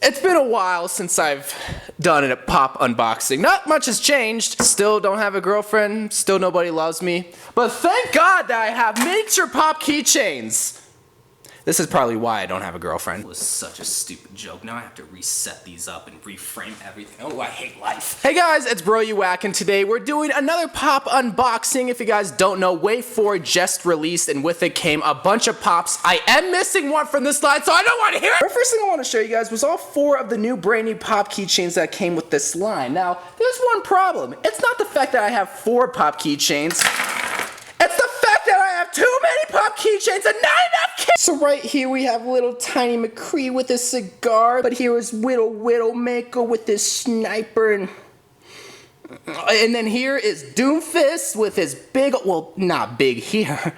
It's been a while since I've done a pop unboxing. Not much has changed. Still don't have a girlfriend. Still nobody loves me. But thank God that I have miniature pop keychains. This is probably why I don't have a girlfriend. It was such a stupid joke. Now I have to reset these up and reframe everything. Oh, I hate life. Hey guys, it's Bro You Whack, and today we're doing another pop unboxing. If you guys don't know, Wave 4 just released, and with it came a bunch of pops. I am missing one from this line, so I don't want to hear it. The first thing I want to show you guys was all 4 of the new brand new pop keychains that came with this line. Now, there's one problem. It's not the fact that I have 4 pop keychains. It's the fact that I have too many pop keychains and not enough keychains. So right here we have little tiny McCree with a cigar, but here is Widowmaker with this sniper, and then here is Doomfist with his big, well, not big here.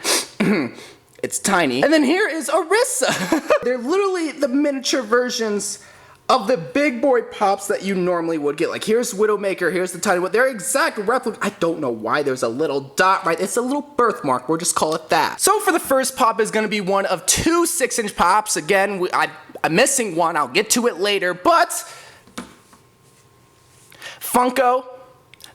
It's tiny. And then here is Orisa. They're literally the miniature versions of the big boy pops that you normally would get. Like, here's Widowmaker, here's the tiny one. They're exact replica. I don't know why there's a little dot, right? It's a little birthmark. We'll just call it that. So for the first pop is gonna be one of 2 6-inch pops. Again, I'm missing one. I'll get to it later, but Funko,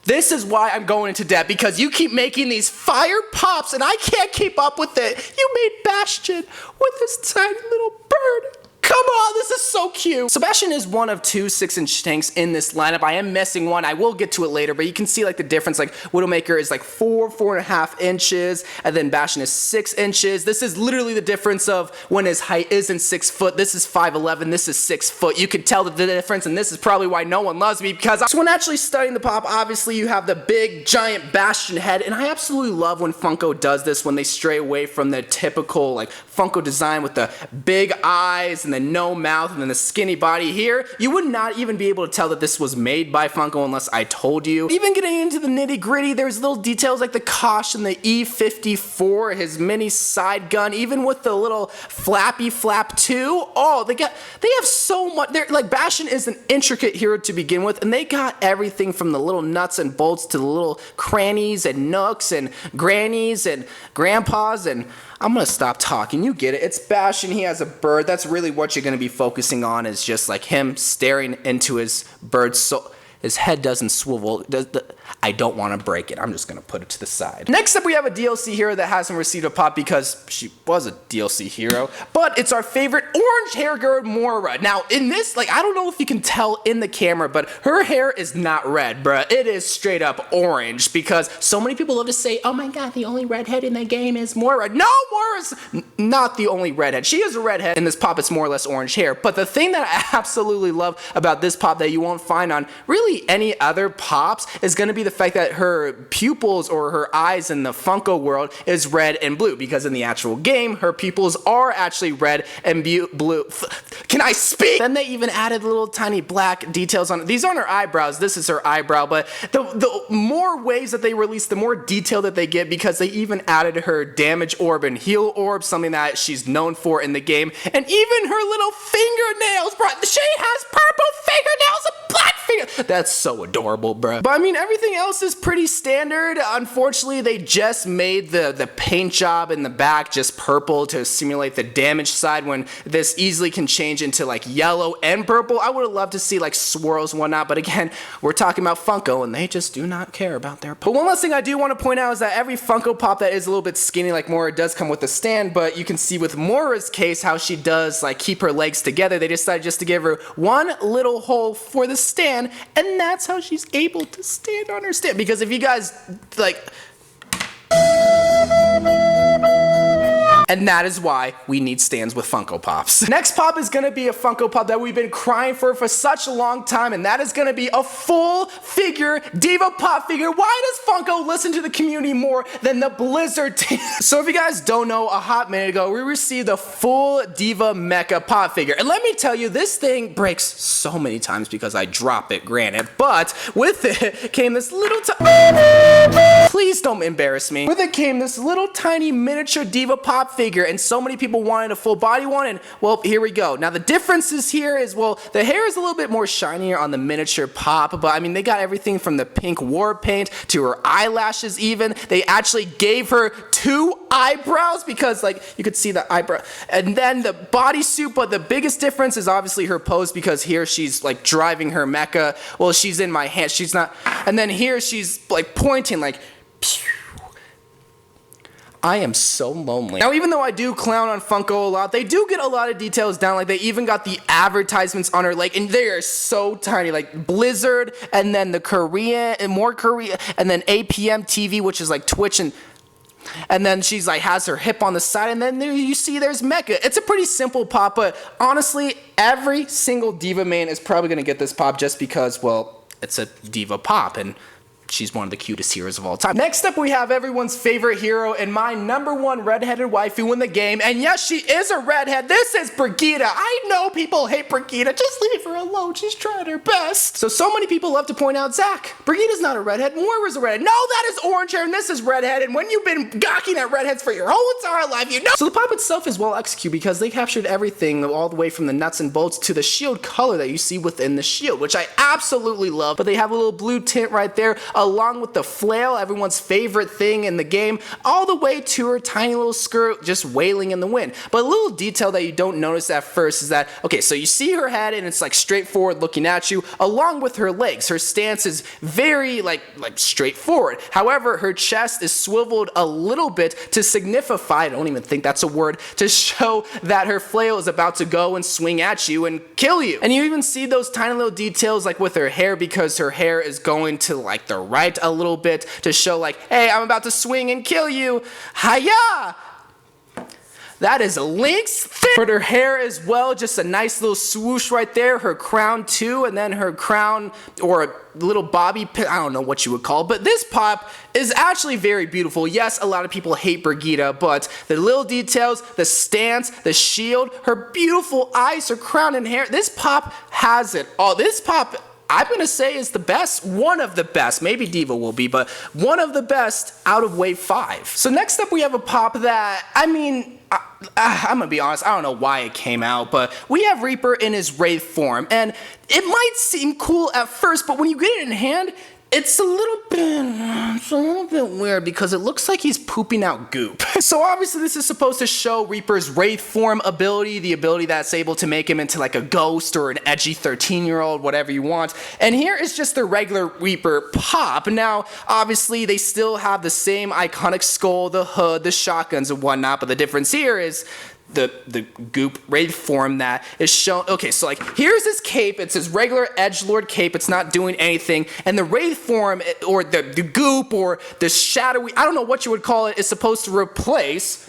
this is why I'm going into debt, because you keep making these fire pops and I can't keep up with it. You made Bastion with this tiny little bird. Come on, this is so cute. Sebastian is one of 2 6-inch tanks in this lineup. I am missing one. I will get to it later, but you can see like the difference. Like Widowmaker is like 4.5 inches, and then Bastion is 6 inches. This is literally the difference of when his height isn't 6 foot. This is 5'11", this is 6 foot. You can tell the difference, and this is probably why no one loves me, because so when actually studying the pop, obviously you have the big giant Bastion head, and I absolutely love when Funko does this, when they stray away from the typical like Funko design with the big eyes and the no mouth and then the skinny body. Here, you would not even be able to tell that this was made by Funko unless I told you. Even getting into the nitty gritty, there's little details like the caution, the E54, his mini side gun, even with the little flappy flap 2. Oh, they have so much. They're like, Bastion is an intricate hero to begin with, and they got everything from the little nuts and bolts to the little crannies and nooks and grannies and grandpas, and I'm gonna stop talking. You get it. It's Bastion. He has a bird. That's really what you're gonna be focusing on, is just like him staring into his bird's soul. His head doesn't swivel. I don't want to break it. I'm just going to put it to the side. Next up, we have a DLC hero that hasn't received a pop because she was a DLC hero, but it's our favorite orange hair girl, Moira. Now, in this, like, I don't know if you can tell in the camera, but her hair is not red, bruh. It is straight up orange, because so many people love to say, oh my god, the only redhead in the game is Moira. No, Moira's not the only redhead. She is a redhead. In this pop, it's more or less orange hair. But the thing that I absolutely love about this pop that you won't find on really any other pops is going to be the fact that her pupils, or her eyes in the Funko world, is red and blue, because in the actual game her pupils are actually red and blue. Can I speak? Then they even added little tiny black details on it. These aren't her eyebrows, this is her eyebrow, but the more ways that they release, the more detail that they get, because they even added her damage orb and heal orb, something that she's known for in the game, and even her little fingernails, bro. She has purple fingernails and black fingernails. That's so adorable, bro. But I mean, everything else is pretty standard. Unfortunately, they just made the paint job in the back just purple to simulate the damage side, when this easily can change into like yellow and purple. I would have loved to see like swirls and whatnot, but again, we're talking about Funko and they just do not care about their pop. But one last thing I do want to point out is that every Funko Pop that is a little bit skinny like Moira does come with a stand, but you can see with Moira's case how she does like keep her legs together. They decided just to give her one little hole for the stand, and that's how she's able to stand on her stand. Because if you guys like, and that is why we need stands with Funko Pops. Next pop is gonna be a Funko Pop that we've been crying for such a long time, and that is gonna be a full figure d.va pop figure. Why does Funko listen to the community more than the Blizzard team? So if you guys don't know, a hot minute ago, we received a full d.va mecha pop figure. And let me tell you, this thing breaks so many times because I drop it, granted, but with it came this little please don't embarrass me. With it came this little tiny miniature d.va pop figure, and so many people wanted a full body one, and well, here we go. Now the differences here is, well, the hair is a little bit more shinier on the miniature pop, but I mean, they got everything from the pink war paint to her eyelashes even. They actually gave her 2 eyebrows because like you could see the eyebrow. And then the bodysuit, but the biggest difference is obviously her pose because here she's like driving her mecha. Well, she's in my hand. She's not. And then here she's like pointing like pew. I am so lonely. Now, even though I do clown on Funko a lot, they do get a lot of details down. Like, they even got the advertisements on her leg, and they are so tiny. Like, Blizzard, and then the Korean, and more Korea, and then APM TV, which is like Twitch, and then she's like, has her hip on the side, and then there you see there's Mecha. It's a pretty simple pop, but honestly, every single D.va main is probably gonna get this pop just because, well, it's a D.va pop, and she's one of the cutest heroes of all time. Next up, we have everyone's favorite hero and my #1 redheaded waifu in the game. And yes, she is a redhead. This is Brigitta. I know people hate Brigitta. Just leave her alone. She's trying her best. So many people love to point out, Zach, Brigitta's not a redhead. Moira's a redhead. No, that is orange hair and this is redhead. And when you've been gawking at redheads for your whole entire life, you know. So the pop itself is well executed because they captured everything all the way from the nuts and bolts to the shield color that you see within the shield, which I absolutely love. But they have a little blue tint right there, along with the flail, everyone's favorite thing in the game, all the way to her tiny little skirt just wailing in the wind. But a little detail that you don't notice at first is that, okay, so you see her head and it's like straightforward looking at you, along with her legs. Her stance is very like straightforward. However, her chest is swiveled a little bit to signify, I don't even think that's a word, to show that her flail is about to go and swing at you and kill you. And you even see those tiny little details like with her hair, because her hair is going to like the right a little bit to show like, hey, I'm about to swing and kill you. Hiya! That is a Link's thing. For her hair as well, just a nice little swoosh right there. Her crown too, and then her crown or a little bobby pin, I don't know what you would call it, but this pop is actually very beautiful. Yes, a lot of people hate Brigitta, but the little details, the stance, the shield, her beautiful eyes, her crown and hair, this pop has it all. This pop, I'm going to say, is the best, one of the best, maybe D.va will be, but one of the best out of Wave 5. So next up we have a pop that, I mean, I'm going to be honest, I don't know why it came out, but we have Reaper in his Wraith form, and it might seem cool at first, but when you get it in hand, it's a little bit weird because it looks like he's pooping out goop. So obviously this is supposed to show Reaper's Wraith form ability, the ability that's able to make him into like a ghost or an edgy 13-year-old, whatever you want. And here is just the regular Reaper pop. Now, obviously they still have the same iconic skull, the hood, the shotguns and whatnot, but the difference here is the goop Wraith form that is shown. Okay, so like here's his cape. It's his regular edgelord cape. It's not doing anything. And the Wraith form, or the goop, or the shadowy, I don't know what you would call it, is supposed to replace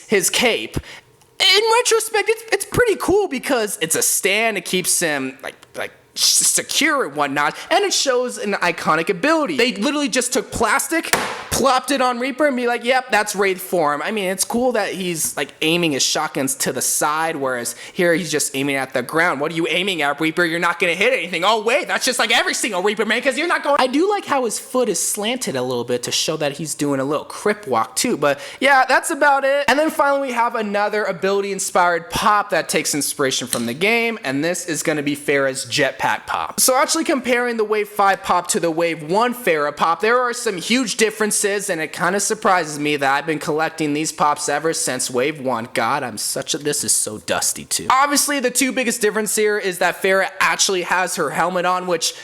his cape. In retrospect, it's pretty cool because it's a stand. It keeps him like secure and whatnot, and it shows an iconic ability. They literally just took plastic, plopped it on Reaper, and be like, yep, that's Wraith form. I mean, it's cool that he's like aiming his shotguns to the side, whereas here he's just aiming at the ground. What are you aiming at, Reaper? You're not gonna hit anything. Oh wait, that's just like every single Reaper man, because you're not going. I do like how his foot is slanted a little bit to show that he's doing a little crip walk too, but yeah, that's about it. And then finally we have another ability inspired pop that takes inspiration from the game, and this is gonna be Pharah's jetpack pop. So actually comparing the Wave 5 pop to the Wave 1 Pharah pop, there are some huge differences, and it kind of surprises me that I've been collecting these pops ever since Wave 1. God, this is so dusty too. Obviously, the two biggest differences here is that Pharah actually has her helmet on, which,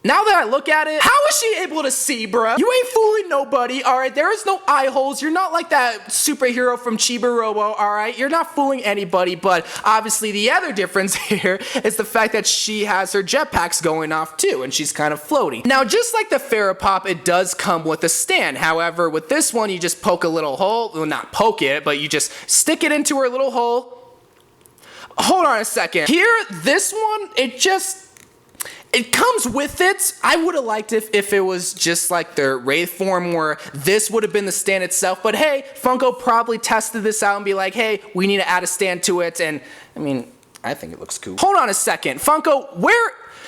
now that I look at it, how is she able to see, bruh? You ain't fooling nobody, alright? There is no eye holes. You're not like that superhero from Chiba Robo, alright? You're not fooling anybody, but obviously the other difference here is the fact that she has her jetpacks going off too, and she's kind of floating. Now, just like the Pharah pop, it does come with a stand. However, with this one, you just poke a little hole. Well, not poke it, but you just stick it into her little hole. Hold on a second. Here, this one, it comes with it. I would have liked it if it was just like the Wraith form where this would have been the stand itself. But hey, Funko probably tested this out and be like, hey, we need to add a stand to it. And I mean, I think it looks cool. Hold on a second. Funko,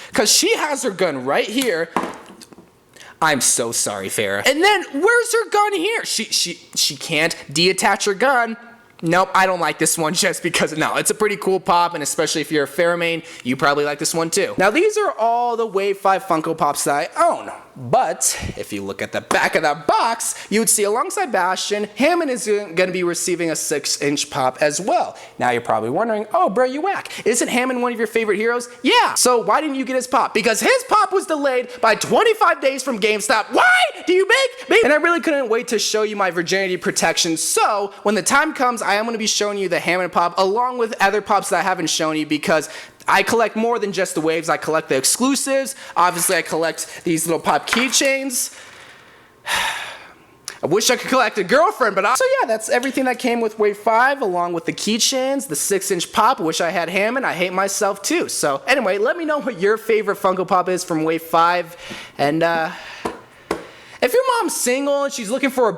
because she has her gun right here. I'm so sorry, Pharah. And then where's her gun here? She can't detach her gun. Nope, I don't like this one just because, no, it's a pretty cool pop, and especially if you're a Pheromane, you probably like this one too. Now, these are all the Wave 5 Funko Pops that I own, but if you look at the back of that box, you would see alongside Bastion, Hammond is going to be receiving a 6-inch pop as well. Now, you're probably wondering, oh, bro, you whack. Isn't Hammond one of your favorite heroes? Yeah, so why didn't you get his pop? Because his pop was delayed by 25 days from GameStop. Why do you make me? And I really couldn't wait to show you my virginity protection, so when the time comes, I am going to be showing you the Hammond pop along with other pops that I haven't shown you because I collect more than just the waves. I collect the exclusives. Obviously, I collect these little pop keychains. I wish I could collect a girlfriend, but so yeah, that's everything that came with Wave 5 along with the keychains, the 6-inch pop. I wish I had Hammond. I hate myself too. So anyway, let me know what your favorite Funko Pop is from Wave 5. And if your mom's single and she's looking for a